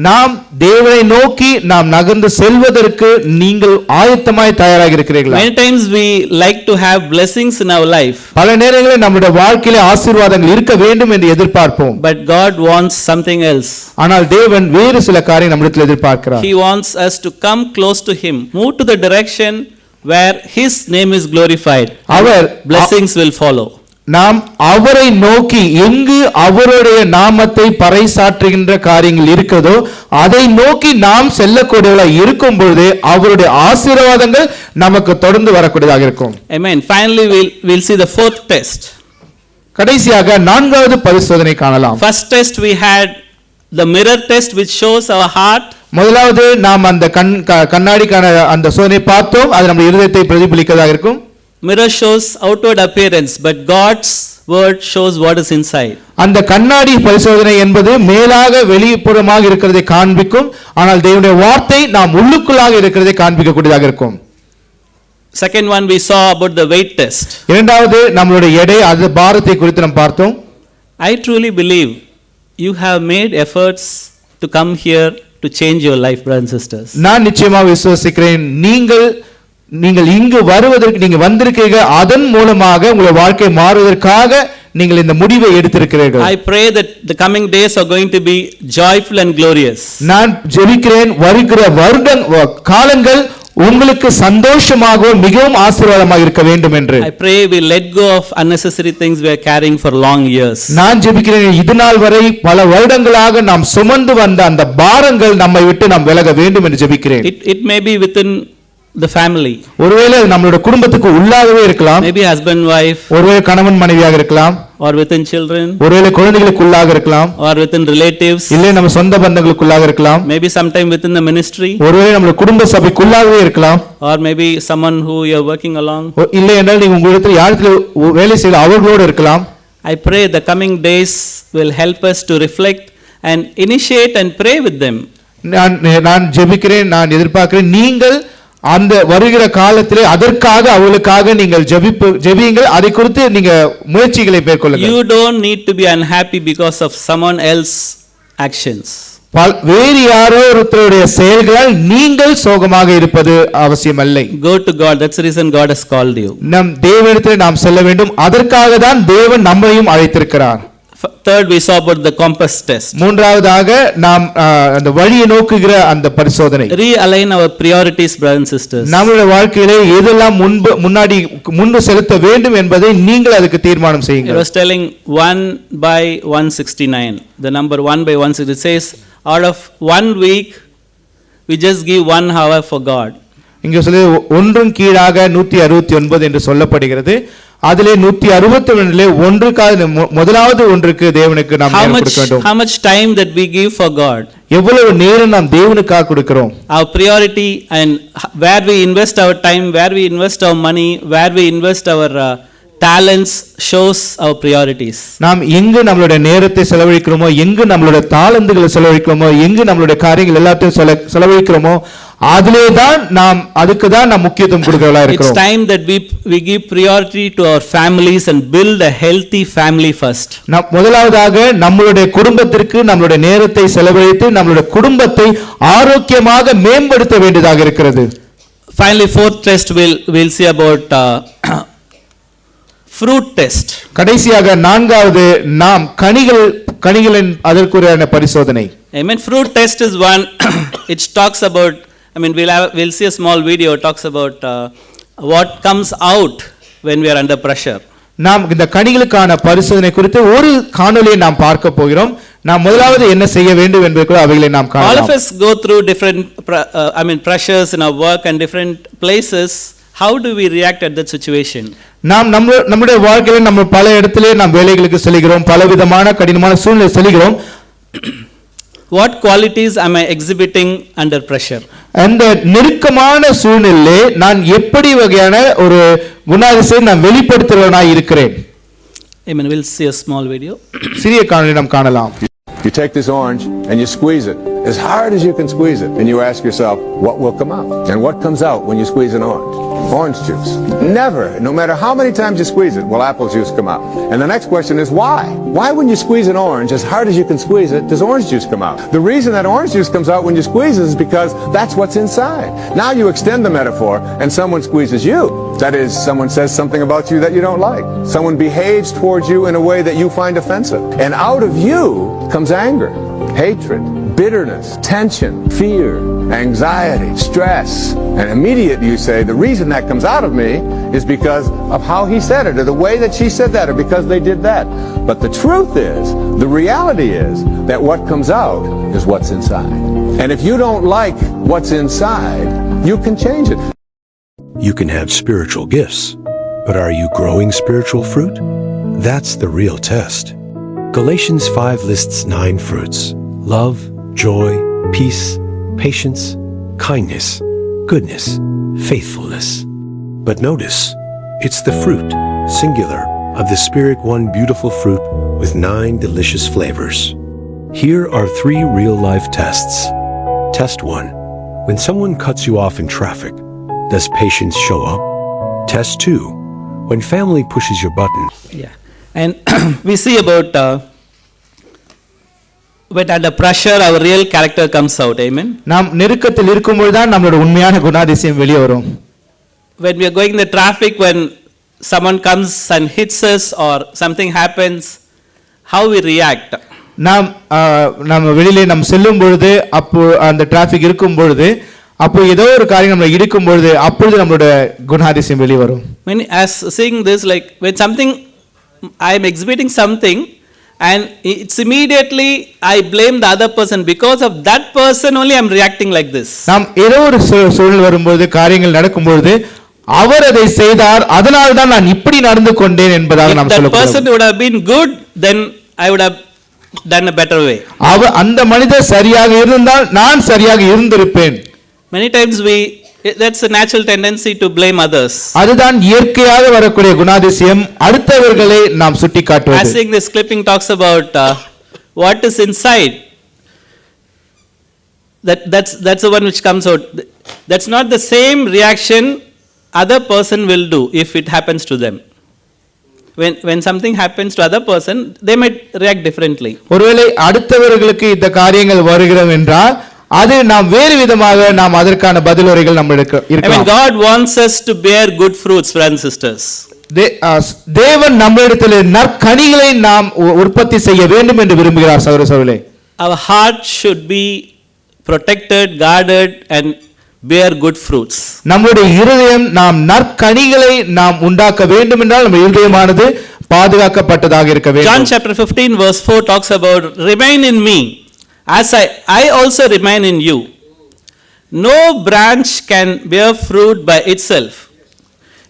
நாம் தேவனை நோக்கி நாம் நகர்ந்து செல்வதற்கு நீங்கள் ஆயத்தமாய் தயாராக இருக்கிறீர்களா? Many times we like to have blessings in our life. பல நேரங்களில் நம்முடைய வாழ்க்கையிலே ஆசீர்வாதங்கள் இருக்க வேண்டும் என்று எதிர்பார்ப்போம். But God wants something else. ஆனால் தேவன் வேறு சில காரியம் நம்மிடத்தில் எதிர்பார்க்கிறார். He wants us to come close to him. Move to the direction where his name is glorified. Our Blessings will follow. நாம் அவரை நோக்கி எங்கு அவருடைய நாமத்தை பறைசாற்றுகின்ற காரியங்கள் இருக்கிறதோ அதை நோக்கி நாம் செல்லக்கூடியவர்களாக இருக்கும் பொழுது அவருடைய ஆசீர்வாதங்கள் நமக்கு தொடர்ந்து வரக்கூடியதாக இருக்கும். Amen. Finally we'll see the fourth test. கடைசியாக 4வது பரிசோதனை காணலாம். First test we had the mirror test which shows our heart. முதலாவது நாம் அந்த கண்ணாடிக்கான அந்த சோதனை பார்த்தோம், அது நம்முடைய இருதயத்தை பிரதிபலிக்கிறதாக இருக்கும். Mirror shows outward appearance, but God's word shows what is inside. அந்த கண்ணாடி பரிசோதனை என்பது மேலாக வெளிப்புறமாக இருக்கிறதை காண்பிக்கும், ஆனால் தேவனுடைய வார்த்தை நாம் உள்ளுக்குள்ளாக இருக்கிறதை காண்பிக்கக்கூடியதாக இருக்கும். Second one we saw about the weight test. இரண்டாவது நம்மளுடைய எடை, அது பாரத்தை குறித்து நாம் பார்த்தோம். I truly believe you have made efforts to come here to change your life, brothers and sisters. நான் நிச்சயமாக விசுவாசிக்கிறேன், நீங்கள் இங்கு வருவதற்கு நீங்க வந்திருக்கீங்க, அதன் மூலமாக உங்களுடைய வாழ்க்கை மாறுவதற்காக நீங்கள் இந்த முடிவை எடுத்திருக்கிறீர்கள். I pray that the coming days are going to be joyful and glorious. நான் ஜெபிக்கிறேன், வருகிற காலங்கள் உங்களுக்கு சந்தோஷமாகவும் மிகவும் ஆசீர்வாதமாக இருக்க வேண்டும் என்று. I pray we let go of unnecessary things we are carrying for long years. நான் ஜெபிக்கிறேன், இதுநாள் வரை பல வருடங்களாக நாம் சுமந்து வந்த அந்த பாரங்கள் நம்மை விட்டு நாம் விலக வேண்டும் என்று ஜெபிக்கிறேன். It may be within the family. ஒருவேளை நம்மளுடைய குடும்பத்துக்கு உள்ளாகவே இருக்கலாம். Maybe husband wife. ஒருவேளை கணவன் மனைவியாக இருக்கலாம். Or within children. ஒருவேளை குழந்தைகளுக்குள்ளாக இருக்கலாம். Or within relatives. இல்லை நம்ம சொந்த பந்தங்களுக்குள்ளாக இருக்கலாம். Maybe sometime within the ministry. ஒருவேளை நம்மளுடைய குடும்ப சபைக்குள்ளாகவே இருக்கலாம். Or maybe someone who you are working along. இல்லை என்றால் நீங்க உங்களிடத்தில் யாரிடத்தில் வேலை செய்து அவர்களோடு இருக்கலாம். I pray the coming days will help us to reflect and initiate and pray with them. நான் ஜெபிக்கிறேன், நான் எதிர்பார்க்கிறேன், நீங்கள் அந்த வருகிற காலத்திலே அதற்காக அவளுக்காக நீங்கள் ஜெபியுங்கள், அதை குறித்து நீங்க முயற்சிகளை மேற்கொள்ளுங்கள். You don't need to be unhappy because of someone else actions. வேறு யாரோ ஒருத்தருடைய செயல்களால் நீங்கள் சோகமாக இருப்பது அவசியமில்லை. Go to God. That's the reason God has called you. நம் தேவனிடத்தில் நாம் செல்ல வேண்டும், அதற்காக தான் தேவன் நம்மையும் அழைத்திருக்கிறார். Third we saw about the compass test. மூன்றாவதாக நாம் அந்த வழியை நோக்குகிற அந்த பரிசோதனை. Realign our priorities, brothers and sisters. நம்முடைய வாழ்க்கையிலே எதெல்லாம் முன்பு செலுத்த வேண்டும் என்பதை நீங்கள் அதுக்கு தீர்மானம் செய்யுங்கள். I was telling 1/169. The number 1/169, it says out of 1 week we just give 1 hour for God. இங்கே சொல்லி ஒன்றும் கீழாக 169 என்று சொல்லப்படுகிறது. அதிலே 162 ஒன்றுக்காக முதலாவது ஒன்றுக்கு தேவனுக்கு நாம் நேரம் கொடுக்க வேண்டும். How much time that we give for God? எவ்வளவு நேரம் நாம் தேவனுக்காக கொடுக்கிறோம்? Our priority and where we invest our time, where we invest our money, where we invest our talents shows our priorities. நாம் எங்கு நம்மளுடைய நேரத்தை செலவழிக்கிறோமோ, எங்கு நம்மளுடைய தாளந்துகளை செலவழிக்கிறோமோ, எங்கு நம்மளுடைய காரியங்கள் எல்லாத்தையும் செலவழிக்கிறோமோ, அதிலே தான் அதுக்கு தான் நாம் முக்கியத்துவம் கொடுக்கிறவளா It's இருக்கிறோம். time that we give priority to our families and build a healthy family first. முதலாவதாக நம்மளுடைய குடும்பத்திற்கு நம்மளுடைய நேரத்தை செலவழித்து நம்மளுடைய குடும்பத்தை ஆரோக்கியமாக மேம்படுத்த வேண்டியதாக இருக்கிறது. Finally, fourth test we'll see about fruit test. கடைசியாக நான்காவது நாம் கனிகளின் அதற்குரிய பரிசோதனை. Amen. Fruit test is one. It talks about, we'll see a small video, talks about what comes out when we are under pressure. நாம் இந்த கனிகளுக்கான பரிசோதனை குறித்து ஒரு காணொளியை நாம் பார்க்க போகிறோம். நாம் முதலாவது என்ன செய்ய வேண்டும் என்பது கூட அவைகளை நாம் காணலாம். All of us go through different pressures in our work and different places. How do we react at that situation? நாம் நம்முடைய வாழ்க்கையில் நம்ம பல இடத்திலே நாம் வேலைகளுக்கு செல்கிறோம், பலவிதமான கடினமான சூழ்நிலை செல்கிறோம். What qualities am I exhibiting under pressure? அந்த நெருக்கமான சூழ்நிலையிலே நான் எப்படி வகையான ஒரு குணாதிசயத்தை நான் வெளிப்படுத்துறவனாய் இருக்கிறேன். Amen. We'll see a small video. சிறிய காணொளி நாம் காணலாம். You take this orange and you squeeze it as hard as you can squeeze it, and you ask yourself, what will come out? And what comes out when you squeeze an orange? Orange juice. Never, no matter how many times you squeeze it, will apple juice come out. And the next question is why? Why when you squeeze an orange as hard as you can squeeze it, does orange juice come out? The reason that orange juice comes out when you squeeze it is because that's what's inside. Now you extend the metaphor and someone squeezes you. That is, someone says something about you that you don't like. Someone behaves towards you in a way that you find offensive. And out of you comes anger, hatred, bitterness, tension, fear, anxiety, stress. And immediately you say, the reason that comes out of me is because of how he said it, or the way that she said that, or because they did that. But the truth is, the reality is, that what comes out is what's inside. And if you don't like what's inside, you can change it. You can have spiritual gifts, but are you growing spiritual fruit? That's the real test. Galatians 5 lists 9 fruits: love, joy, peace, patience, kindness, goodness, faithfulness. But notice, it's the fruit, singular, of the Spirit, one beautiful fruit with 9 delicious flavors. Here are 3 real-life tests. Test 1. When someone cuts you off in traffic, does patience show up? Test 2. When family pushes your button. Yeah. And we see about when under pressure our real character comes out. Amen. நாம் நெருக்கத்தில் இருக்கும்போது தான் நம்மளோட உண்மையான குணாதிசயம் வெளியே வரும். When we are going in the traffic, when someone comes and hits us or something happens, how we react? நாம் வெளியிலே நாம் செல்லும் பொழுது, அப்போ அந்த டிராஃபிக் இருக்கும் பொழுது, அப்போ ஏதோ ஒரு காரியம் நம்மளை இடிக்கும் பொழுது, அப்பொழுது நம்மளோட குணாதிசயம் வெளியே வரும். As seeing this, like when something I am exhibiting something and it's immediately I blame the other person, because of that person only I am reacting like this. நாம் ஏதோ ஒரு சூழல் வரும்போது, காரியங்கள் நடக்கும் பொழுது, அவர் அதை செய்தார், அதனால் தான் நான் இப்படி நடந்து கொண்டேன் என்பதாக நாம் சொல்லுகிறோம். If that person சொல்லுகிறோம். would have been good, then I would have done a better way. அந்த மனிதர் சரியாக இருந்தால் நான் சரியாக இருந்திருப்பேன். Many times that's a natural tendency to blame others. அதுதான் இயற்கையாக வரக்கூடிய குணாதிசயம், அடுத்தவர்களை நாம் சுட்டிக்காட்டுவது. As seeing this clipping talks about what is inside. That's the one which comes out. That's not the same reaction other person will do if it happens to them. When something happens to other person, they might react differently. ஒருவேளை அடுத்தவர்களுக்கு இந்த காரியங்கள் வருகிறது என்றால் அது நாம் வேறு விதமாக நாம் அதற்கான பதிலுரைகள் நம்மளுக்கு இருக்கலாம். God wants us to bear good fruits, brothers and sisters. தேவன் நம்மிடத்தில் நற்கனிகளை நாம் உற்பத்தி செய்ய வேண்டும் என்று விரும்புகிறார் சகோதர சகோதரிகளே. Our heart should be protected, guarded and bear good fruits. நம்முடைய இருதயம் நாம் நற்கனிகளை நாம் உண்டாக்க வேண்டும் என்றால் நம்ம இருதயமானது பாதுகாக்கப்பட்டதாக இருக்க வேண்டும். John chapter 15 verse 4 talks about remain in me as I also remain in you. No branch can bear fruit by itself.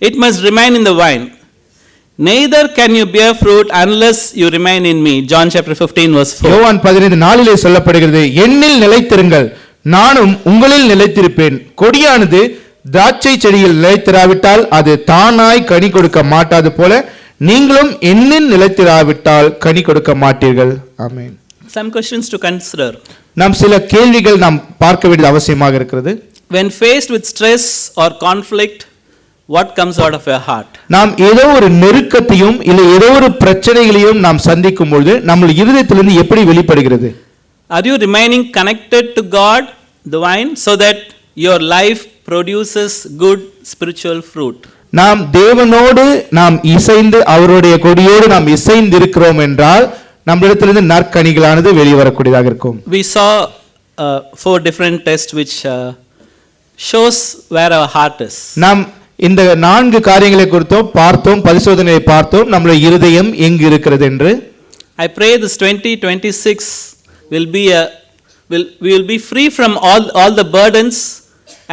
It must remain in the vine. Neither can you bear fruit unless you remain in me. John chapter 15 verse 4. யோவான் 15:4 சொல்லப்படுகிறது, என்னில் நிலைத்திருங்கள், நானும் உங்களில் நிலைத்திருப்பேன். கொடியானது திராட்சை செடியில் நிலைத்திராவிட்டால் அது தானாய் கனி கொடுக்க மாட்டாது போல, நீங்களும் என்னில் நிலைத்திராவிட்டால் கனி கொடுக்க மாட்டீர்கள். ஆமென். Some questions to consider. நாம் சில கேள்விகள் நாம் பார்க்க வேண்டியது அவசியமாக இருக்கிறது. When faced with stress or conflict, what comes out of your heart? நாம் ஏதோ ஒரு நெருக்கத்தையும் இல்லை ஏதோ ஒரு பிரச்சனைகளையும் நாம் சந்திக்கும் பொழுது நம்ம இருதயத்திலிருந்து எப்படி வெளிப்படுகிறது? Are you remaining connected to God, the vine, so that your life produces good spiritual fruit? நாம் தேவனோடு நாம் இசைந்து அவருடைய கொடியோடு நாம் இசைந்து இருக்கிறோம் என்றால் நம்மிடத்திலிருந்து நற்கனிகளானது வெளிவரக்கூடியதாக இருக்கும். We saw 4 different tests which shows where our heart is. நாம் இந்த 4 காரியங்களை குறித்தும் பார்த்தோம், பரிசோதனையை பார்த்தோம், நம்முடைய இருதயம் எங்கு இருக்கிறது என்று. I pray this 2026 will be we will be free from all the burdens,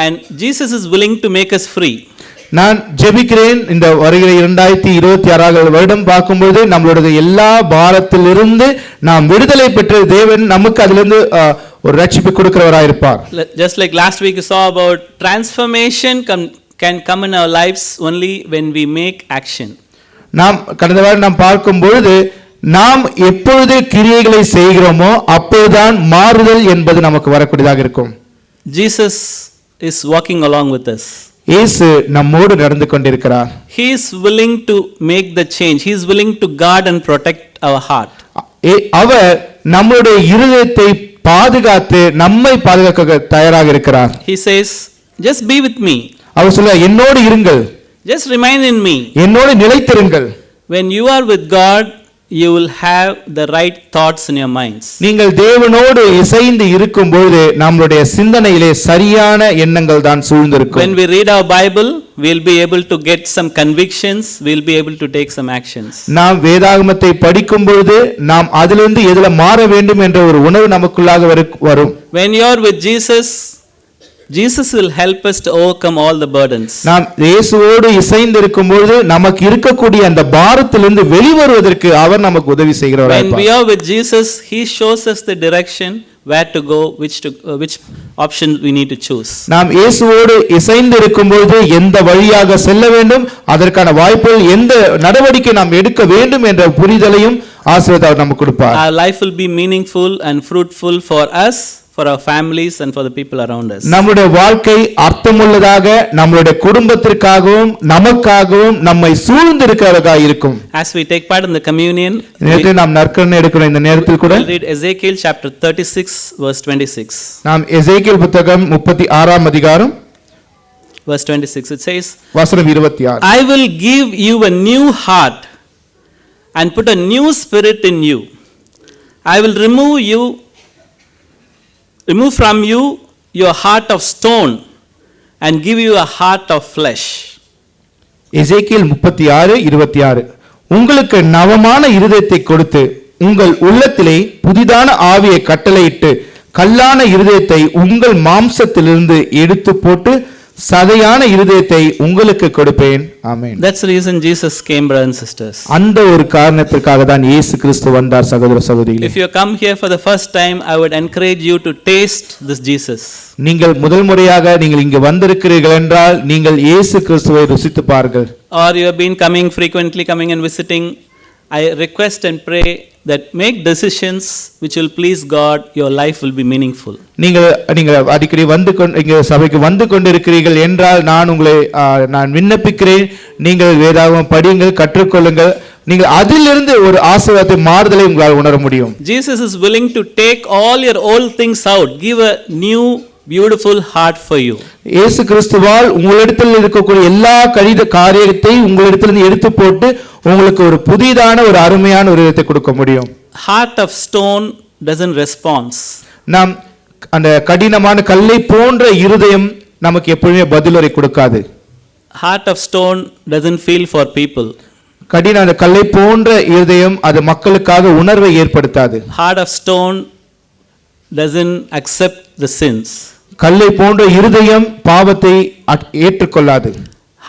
and Jesus is willing to make us free. நான் ஜெபிக்கிறேன் இந்த வருகிற 2026 வருடம் பார்க்கும்போது நம்மளுடைய எல்லா பாரத்திலிருந்து நாம் விடுதலை பெற்ற தேவன் நமக்கு அதிலிருந்து ஒரு ரட்சிப்பு கொடுக்கிறவராய் இருப்பார். Just like last week we saw about transformation can come in our lives only when we make action. நாம் கடந்த வாரம் நாம் பார்க்கும் பொழுது நாம் எப்பொழுது கிரியைகளை செய்கிறோமோ அப்போதுதான் மாறுதல் என்பது நமக்கு வரக்கூடியதாக இருக்கும். Jesus is walking along with us. இயேசு நம்மோடு நடந்து கொண்டிருக்கிறார். He is willing to make the change. He is willing to guard and protect our heart. அவர் நம்முடைய இருதயத்தை பாதுகாத்து நம்மை பாதுகாக்க தயாராக இருக்கிறார். He says, just be with me. அவர் சொல்றார், என்னோடு இருங்கள், just remain in me. என்னோடு நிலைத்திருங்கள். When you are with God, you will have the right thoughts in your minds. நீங்கள் தேவனோடு இசைந்து இருக்கும் பொழுது நம்மளுடைய சிந்தனையிலே சரியான எண்ணங்கள் தான் சூழ்ந்திருக்கும். When we read our Bible, we will be able to get some convictions, we will be able to take some actions. நாம் வேதாகமத்தை படிக்கும் பொழுது நாம் அதிலிருந்து எதில மாற வேண்டும் என்ற ஒரு உணர்வு நமக்குள்ளாக வரும். When you are with Jesus will help us to overcome all the burdens. நாம் இயேசுவோடு இசைந்து இருக்கும் பொழுது நமக்கு இருக்கக்கூடிய அந்த பாரத்திலிருந்து வெளிவருவதற்கு அவர் நமக்கு உதவி செய்கிறவராய் இருப்பார். When we are with Jesus, he shows us the direction where to go, which option we need to choose. நாம் இயேசுவோடு இசைந்து இருக்கும் பொழுது எந்த வழியாக செல்ல வேண்டும், அதற்கான வாய்ப்புகள், எந்த நடவடிக்கை நாம் எடுக்க வேண்டும் என்ற புரிதலையும் ஆசீர்வாதம் அவர் நமக்கு கொடுப்பார். Our life will be meaningful and fruitful for us, for our families and for the people around us. நம்முடைய வாழ்க்கை அர்த்தமுள்ளதாக நம்முடைய குடும்பத்திற்காகவும் நமக்காகவும் நம்மை சூழ்ந்து இருக்கிறதாக இருக்கும். As we take part in the communion, நேற்று நாம் நற்கரணை எடுக்கிற இந்த நேரத்தில் கூட read Ezekiel chapter 36 verse 26. நாம் எசேக்கியேல் புத்தகம் 36 அதிகாரம் verse 26, it says, வசனம் 26. I will give you a new heart and put a new spirit in you. I will remove from you your heart of stone and give you a heart of flesh. எசேக்கியேல் 36:26. உங்களுக்கு நவமான இருதயத்தை கொடுத்து உங்கள் உள்ளத்திலே புதிதான ஆவியை கட்டளையிட்டு கல்லான இருதயத்தை உங்கள் மாம்சத்திலிருந்து எடுத்து போட்டு சதையான இருதயத்தை உங்களுக்கு கொடுப்பேன். ஆமென். That's the reason Jesus came, brothers and sisters. அந்த ஒரு காரணத்திற்காக தான் இயேசு கிறிஸ்து வந்தார். சகோதர சகோதரிகளே, If you come here for the first time, I would encourage you to taste this Jesus. நீங்கள் முதல் முறையாக நீங்கள் இங்கு வந்திருக்கிறீர்கள் என்றால் நீங்கள் இயேசு கிறிஸ்துவை ருசித்து பாருங்கள். Or you have been frequently coming and visiting, I request and pray that make decisions which will please God. Your life will be meaningful. நீங்கள் அடிக்கடி இங்க சபைக்கு வந்து கொண்டிருக்கிறீர்கள் என்றால் நான் விண்ணப்பிக்கிறேன், நீங்கள் வேதாகமம் படியுங்கள், கற்றுக்கொள்ளுங்கள், நீங்கள் அதிலிருந்து ஒரு ஆசீர்வாதத்தை மாறுதலை உங்களால் உணர முடியும். Jesus is willing to take all your old things out, give a new beautiful heart for you. இயேசு கிறிஸ்துவால் உங்களிடத்தில் இருக்கக்கூடிய எல்லா காரியத்தை உங்களிடத்திலிருந்து எடுத்து போட்டு உங்களுக்கு ஒரு புதிதான ஒரு அருமையான ஒரு இதயத்தை கொடுக்க முடியும். Heart of stone doesn't respond. நாம் அந்த கடினமான கல்லை போன்ற இருதயம் நமக்கு எப்பவுமே பதிலுரை கொடுக்காது. Heart of stone doesn't feel for people. கடினமான கல்லை போன்ற இருதயம் அது மக்களுக்காக உணர்வை ஏற்படுத்தாது. Heart of stone doesn't accept the sins. கல்லை போன்ற இருதயம் பாவத்தை ஏற்றுக்கொள்ளாது.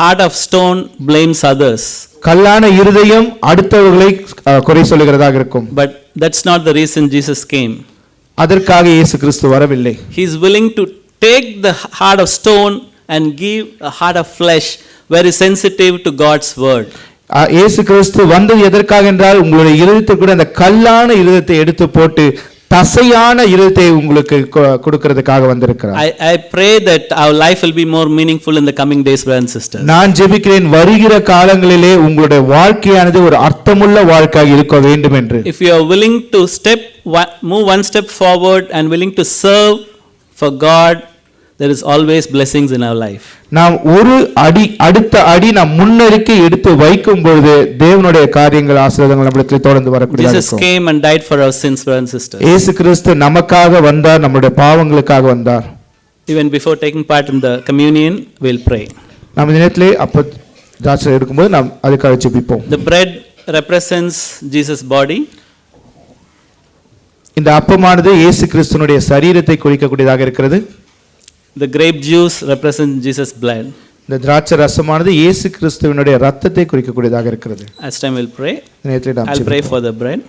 Heart of stone blames others. கல்லான இருதயம் அடுத்தவர்களை குறை சொல்லுகிறதாக இருக்கும். But that's not the reason Jesus came. அதற்காக இயேசு கிறிஸ்து வரவில்லை. He is willing to take the heart of stone and give a heart of flesh, very sensitive to God's word. இயேசு கிறிஸ்து வந்தது எதற்காக என்றால் உங்களுடைய இருதயத்தை கூட அந்த கல்லான இருதயத்தை எடுத்து போட்டு தசையான இருதயத்தை உங்களுக்கு கொடுக்கிறதுக்காக வந்திருக்கிறார். I pray that our life will be more meaningful in the coming days, brothers and sisters. நான் ஜெபிக்கிறேன் வருகிற காலங்களிலே உங்களுடைய வாழ்க்கையானது ஒரு அர்த்தமுள்ள வாழ்க்கையாக இருக்க வேண்டும் என்று. If you are willing to move one step forward and willing to serve for God, there is always blessings in our life. நாம் ஒரு அடுத்த அடி நாம் முன்னறிக்கை எடுத்து வைக்கும் பொழுது தேவனுடைய காரியங்கள் ஆசீர்வாதங்கள் நம்மிடத்தில் தொடர்ந்து வரக்கூடியதாக இருக்கும். Jesus came and died for our sins, brothers and sisters. இயேசு கிறிஸ்து நமக்காக வந்தார், நம்முடைய பாவங்களுக்காக வந்தார். Even before taking part in the communion, we'll pray. நாம் இந்த நேரத்திலே அப்ப தாசர் இருக்கும்போது நாம் அதுக்காக ஜெபிப்போம். The bread represents Jesus' body. இந்த அப்பமானது இயேசு கிறிஸ்துவினுடைய சரீரத்தை குறிக்கக்கூடியதாக இருக்கிறது. The grape juice represents Jesus' blood. இந்த திராட்சை ரசமானது இயேசு கிறிஸ்துவினுடைய இரத்தத்தை குறிக்கக்கூடியதாக இருக்கிறது. As time we'll pray. இந்த நேரத்திலே நாம் I'll pray for the bread.